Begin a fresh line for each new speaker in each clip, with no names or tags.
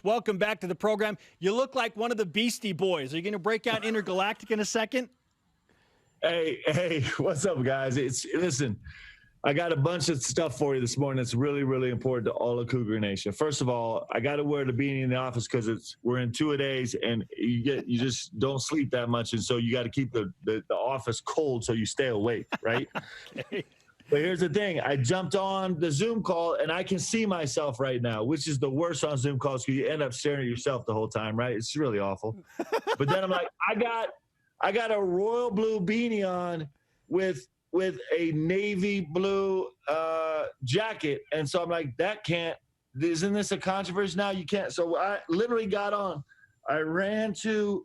Welcome back to the program. You look like one of the Beastie Boys. Are you going to break out Intergalactic in a second?
Hey, what's up, guys? Listen, I got a bunch of stuff for you this morning that's really, really important to all of Cougar Nation. First of all, I got to wear the beanie in the office because we're in 2-a-days and you just don't sleep that much, and so you got to keep the office cold so you stay awake, right?
Okay.
But here's the thing. I jumped on the Zoom call, and I can see myself right now, which is the worst on Zoom calls because you end up staring at yourself the whole time, right? It's really awful. But then I'm like, I got a royal blue beanie on with a navy blue jacket. And so I'm like, isn't this a controversy now? You can't. So I literally got on. I ran to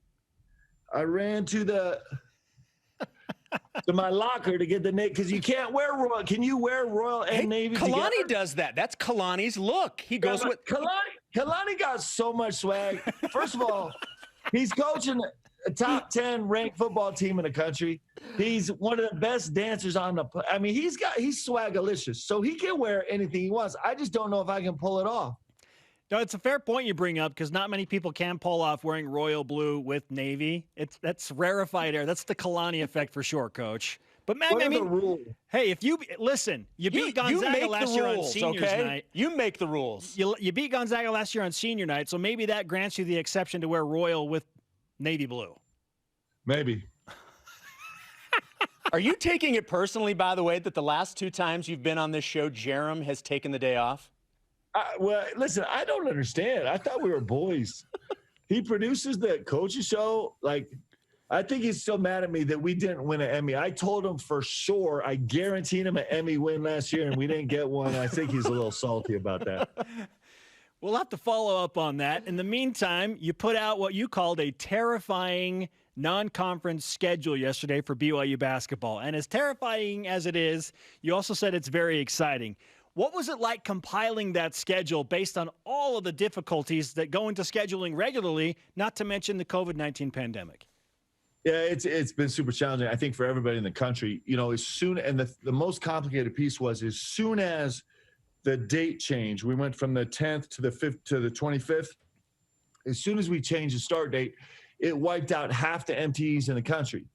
my locker to get the navy, because you can't wear royal. Can you wear royal and navy
Kalani
together?
does that. That's Kalani's look. He goes with
Kalani got so much swag. First of all, he's coaching a top 10 ranked football team in the country. He's one of the best dancers on the – I mean, he's swagalicious, so he can wear anything he wants. I just don't know if I can pull it off.
No, it's a fair point you bring up because not many people can pull off wearing royal blue with navy. That's rarefied air. That's the Kalani effect for sure, Coach. But man,
What are the rules?
Hey, if you listen, you beat Gonzaga last year on seniors night.
You make the rules.
You beat Gonzaga last year on senior night, so maybe that grants you the exception to wear royal with navy blue.
Maybe.
Are you taking it personally, by the way, that the last 2 times you've been on this show, Jerem has taken the day off?
Well, listen, I don't understand. I thought we were boys. He produces the coaching show. Like, I think he's still mad at me that we didn't win an Emmy. I told him for sure, I guaranteed him an Emmy win last year, and we didn't get one. I think he's a little salty about that.
We'll have to follow up on that. In the meantime, you put out what you called a terrifying non-conference schedule yesterday for BYU basketball. And as terrifying as it is, you also said it's very exciting. What was it like compiling that schedule based on all of the difficulties that go into scheduling regularly, not to mention the COVID-19 pandemic?
Yeah, it's been super challenging, I think, for everybody in the country. You know, the most complicated piece was as soon as the date changed, we went from the 10th to the 5th to the 25th. As soon as we changed the start date, it wiped out half the MTEs in the country.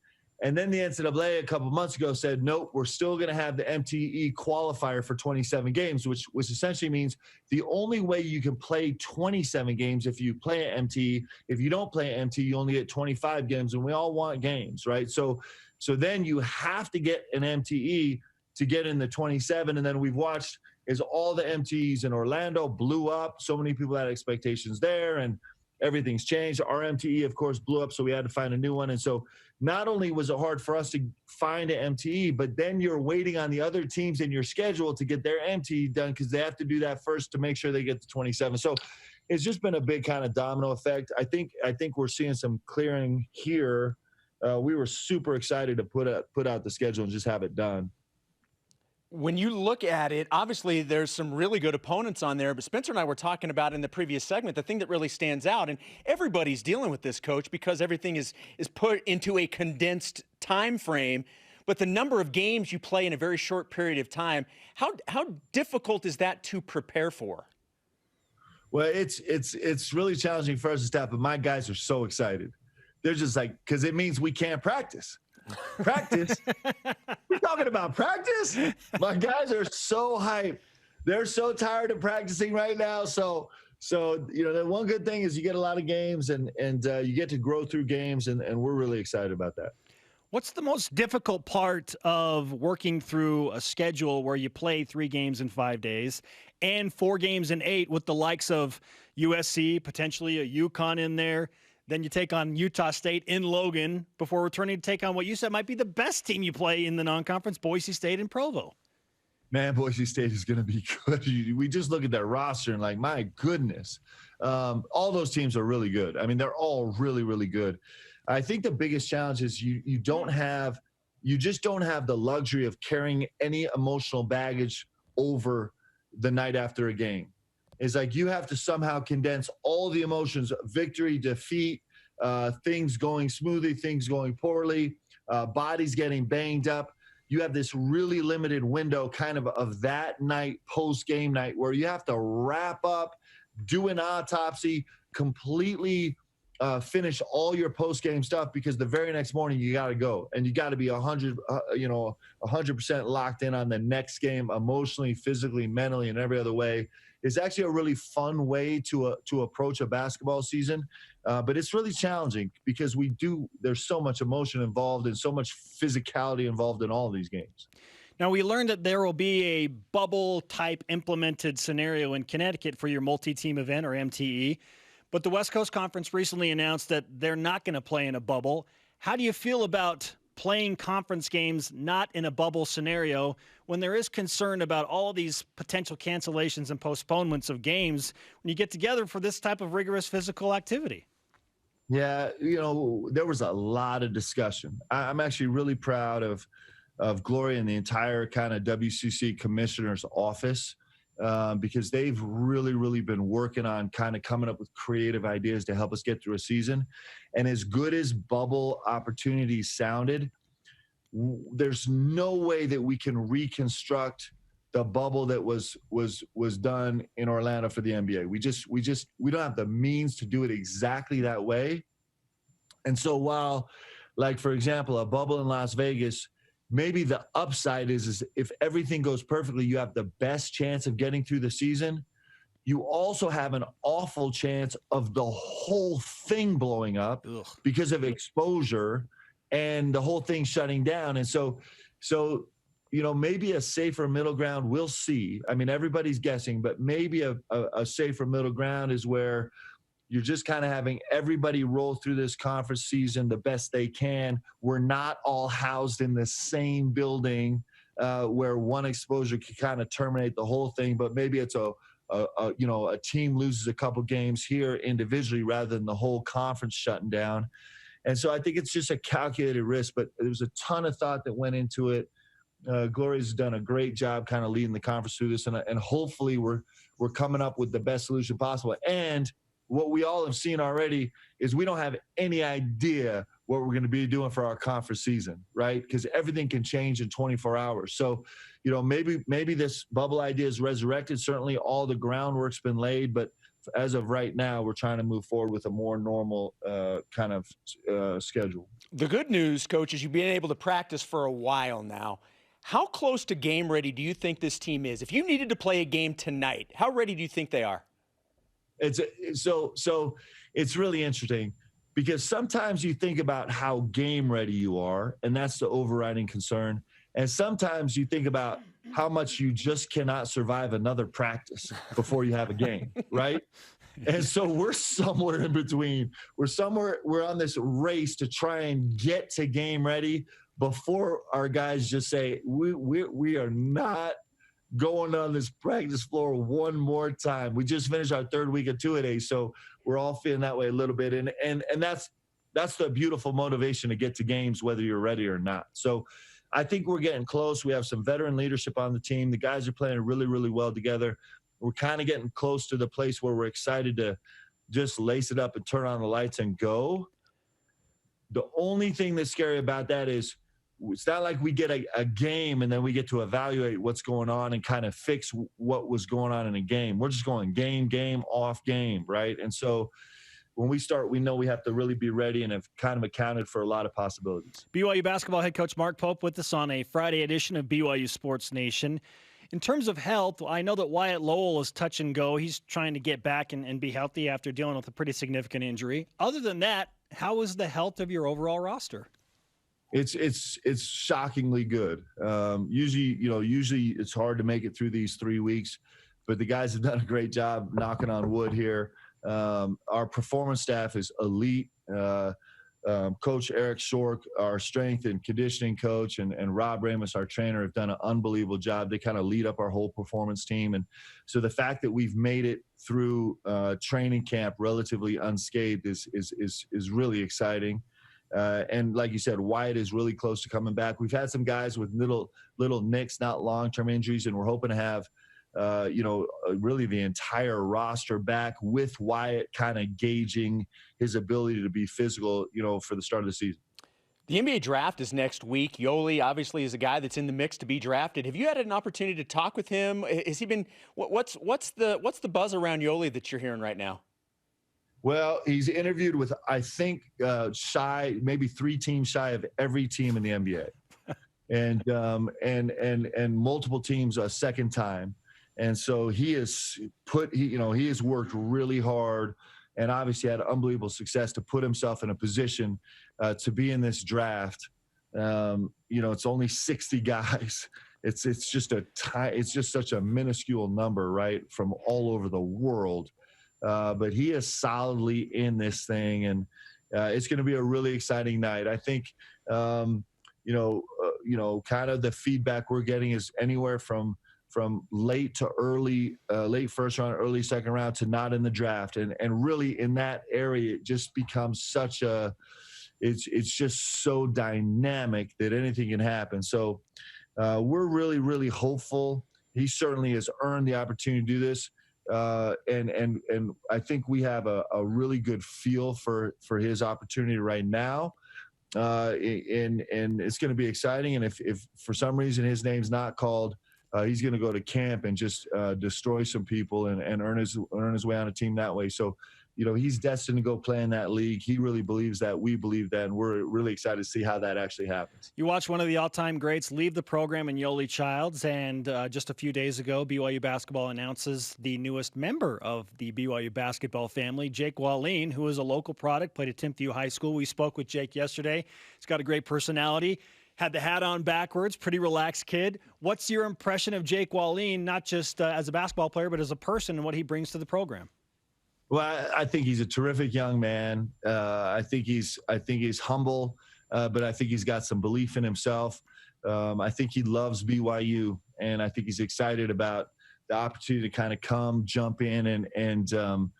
And then the NCAA a couple months ago said, nope, we're still going to have the MTE qualifier for 27 games, which essentially means the only way you can play 27 games if you play an MTE. If you don't play an MTE, you only get 25 games, and we all want games, right? So then you have to get an MTE to get in the 27, and then we've watched as all the MTEs in Orlando blew up. So many people had expectations there, and everything's changed. Our MTE, of course, blew up, so we had to find a new one. And so not only was it hard for us to find an MTE, but then you're waiting on the other teams in your schedule to get their MTE done because they have to do that first to make sure they get to 27. So it's just been a big kind of domino effect. I think we're seeing some clearing here. We were super excited to put out the schedule and just have it done.
When you look at it, obviously there's some really good opponents on there, but Spencer and I were talking about in the previous segment, the thing that really stands out, and everybody's dealing with this, Coach, because everything is put into a condensed time frame, but the number of games you play in a very short period of time, how difficult is that to prepare for?
Well, it's really challenging for us to staff, but my guys are so excited. They're just like, because it means we can't practice. Practice? We're talking about practice? My guys are so hyped. They're so tired of practicing right now. So you know, the one good thing is you get a lot of games and you get to grow through games, and we're really excited about that.
What's the most difficult part of working through a schedule where you play 3 games in 5 days and 4 games in 8 with the likes of USC, potentially a UConn in there? Then you take on Utah State in Logan before returning to take on what you said might be the best team you play in the non-conference, Boise State and Provo.
Man, Boise State is going to be good. We just look at their roster and like, my goodness. All those teams are really good. I mean, they're all really, really good. I think the biggest challenge is you just don't have the luxury of carrying any emotional baggage over the night after a game. It's like you have to somehow condense all the emotions, victory, defeat, things going smoothly, things going poorly, bodies getting banged up. You have this really limited window kind of that night, post-game night, where you have to wrap up, do an autopsy, completely finish all your post-game stuff, because the very next morning you got to go and you got to be 100% locked in on the next game, emotionally, physically, mentally, and every other way. It's actually a really fun way to approach a basketball season, but it's really challenging because there's so much emotion involved and so much physicality involved in all of these games.
Now, we learned that there will be a bubble-type implemented scenario in Connecticut for your multi-team event, or MTE. But the West Coast Conference recently announced that they're not going to play in a bubble. How do you feel about playing conference games not in a bubble scenario when there is concern about all these potential cancellations and postponements of games when you get together for this type of rigorous physical activity?
Yeah, there was a lot of discussion. I'm actually really proud of Gloria and the entire kind of WCC commissioner's office, because they've really, really been working on kind of coming up with creative ideas to help us get through a season. And as good as bubble opportunities sounded, there's no way that we can reconstruct the bubble that was done in Orlando for the NBA. We don't have the means to do it exactly that way. And so while, like, for example, a bubble in Las Vegas, maybe the upside is if everything goes perfectly, you have the best chance of getting through the season. You also have an awful chance of the whole thing blowing up because of exposure and the whole thing shutting down. And so maybe a safer middle ground, we'll see. I mean, everybody's guessing, but maybe a safer middle ground is where you're just kind of having everybody roll through this conference season the best they can. We're not all housed in the same building where one exposure could kind of terminate the whole thing, but maybe it's a team loses a couple games here individually rather than the whole conference shutting down. And so I think it's just a calculated risk, but there's a ton of thought that went into it. Gloria's done a great job kind of leading the conference through this, and hopefully we're coming up with the best solution possible. And what we all have seen already is we don't have any idea what we're going to be doing for our conference season, right? Because everything can change in 24 hours. So, maybe this bubble idea is resurrected. Certainly all the groundwork's been laid, but as of right now, we're trying to move forward with a more normal kind of schedule.
The good news, Coach, is you've been able to practice for a while now. How close to game ready do you think this team is? If you needed to play a game tonight, how ready do you think they are?
So it's really interesting because sometimes you think about how game ready you are, and that's the overriding concern. And sometimes you think about how much you just cannot survive another practice before you have a game, right? And so we're somewhere in between. We're on this race to try and get to game ready before our guys just say, we are not going on this practice floor one more time. We just finished our third week of two-a-days, so we're all feeling that way a little bit. And that's the beautiful motivation to get to games, whether you're ready or not. So I think we're getting close. We have some veteran leadership on the team. The guys are playing really, really well together. We're kind of getting close to the place where we're excited to just lace it up and turn on the lights and go. The only thing that's scary about that is it's not like we get a game and then we get to evaluate what's going on and kind of fix what was going on in a game. We're just going game, off game, right? And so when we start, we know we have to really be ready and have kind of accounted for a lot of possibilities.
BYU basketball head coach Mark Pope with us on a Friday edition of BYU Sports Nation. In terms of health, I know that Wyatt Lowell is touch and go. He's trying to get back and be healthy after dealing with a pretty significant injury. Other than that, how is the health of your overall roster?
It's shockingly good. Usually it's hard to make it through these 3 weeks, but the guys have done a great job knocking on wood here. Our performance staff is elite. Coach Eric Shork, our strength and conditioning coach, and Rob Ramos, our trainer, have done an unbelievable job. They kind of lead up our whole performance team. And so the fact that we've made it through training camp relatively unscathed is really exciting. And like you said, Wyatt is really close to coming back. We've had some guys with little nicks, not long-term injuries, and we're hoping to have, really the entire roster back with Wyatt kind of gauging his ability to be physical, for the start of the season.
The NBA draft is next week. Yoli obviously is a guy that's in the mix to be drafted. Have you had an opportunity to talk with him? Has he been? What's the buzz around Yoli that you're hearing right now?
Well, he's interviewed with, I think, maybe 3 teams shy of every team in the NBA, and multiple teams a second time. And so he has worked really hard, and obviously had unbelievable success to put himself in a position to be in this draft. It's only 60 guys. It's just such a minuscule number, right, from all over the world. But he is solidly in this thing, and it's going to be a really exciting night. I think, kind of the feedback we're getting is anywhere from late to early, late first round, early second round to not in the draft. And really in that area, it just becomes it's just so dynamic that anything can happen. So we're really, really hopeful. He certainly has earned the opportunity to do this. And I think we have a really good feel for his opportunity right now. And it's going to be exciting. And if for some reason his name's not called, he's going to go to camp and just destroy some people and earn his way on a team that way. So, he's destined to go play in that league. He really believes that. We believe that. And we're really excited to see how that actually happens.
You watched one of the all-time greats leave the program in Yoli Childs. And just a few days ago, BYU basketball announces the newest member of the BYU basketball family, Jake Wallen, who is a local product, played at Timpview High School. We spoke with Jake yesterday. He's got a great personality. Had the hat on backwards, pretty relaxed kid. What's your impression of Jake Wallen, not just as a basketball player, but as a person and what he brings to the program?
Well, I think he's a terrific young man. I think he's humble, but I think he's got some belief in himself. I think he loves BYU, and I think he's excited about the opportunity to kind of come, jump in, and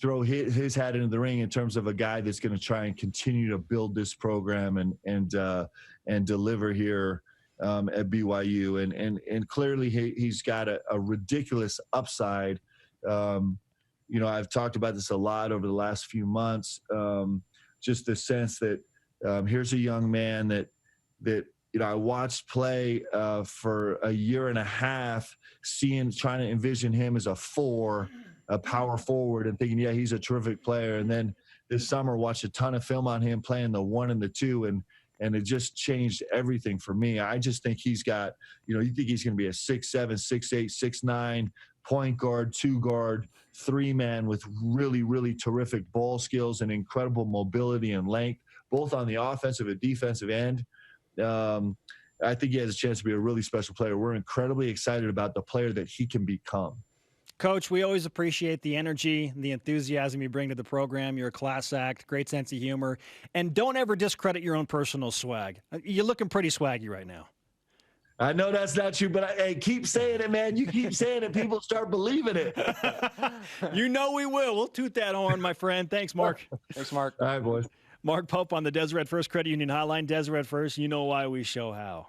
throw his hat into the ring in terms of a guy that's going to try and continue to build this program and deliver here at BYU. And clearly he's got a ridiculous upside. I've talked about this a lot over the last few months, just the sense that here's a young man that I watched play for a year and a half, trying to envision him as a power forward, and thinking, yeah, he's a terrific player. And then this summer, watched a ton of film on him playing the 1 and the 2, and it just changed everything for me. I just think he's got, you think he's going to be a 6'7", 6'8", 6'9", point guard, 2-guard, 3-man with really, really terrific ball skills and incredible mobility and length, both on the offensive and defensive end. I think he has a chance to be a really special player. We're incredibly excited about the player that he can become.
Coach, we always appreciate the energy, the enthusiasm you bring to the program. You're a class act, great sense of humor, and don't ever discredit your own personal swag. You're looking pretty swaggy right now.
I know that's not true, but hey, keep saying it, man. You keep saying it, people start believing it.
We will. We'll toot that horn, my friend. Thanks, Mark.
Thanks, Mark.
All right, boys.
Mark Pope on the Deseret First Credit Union Hotline. Deseret First, you know why, we show how.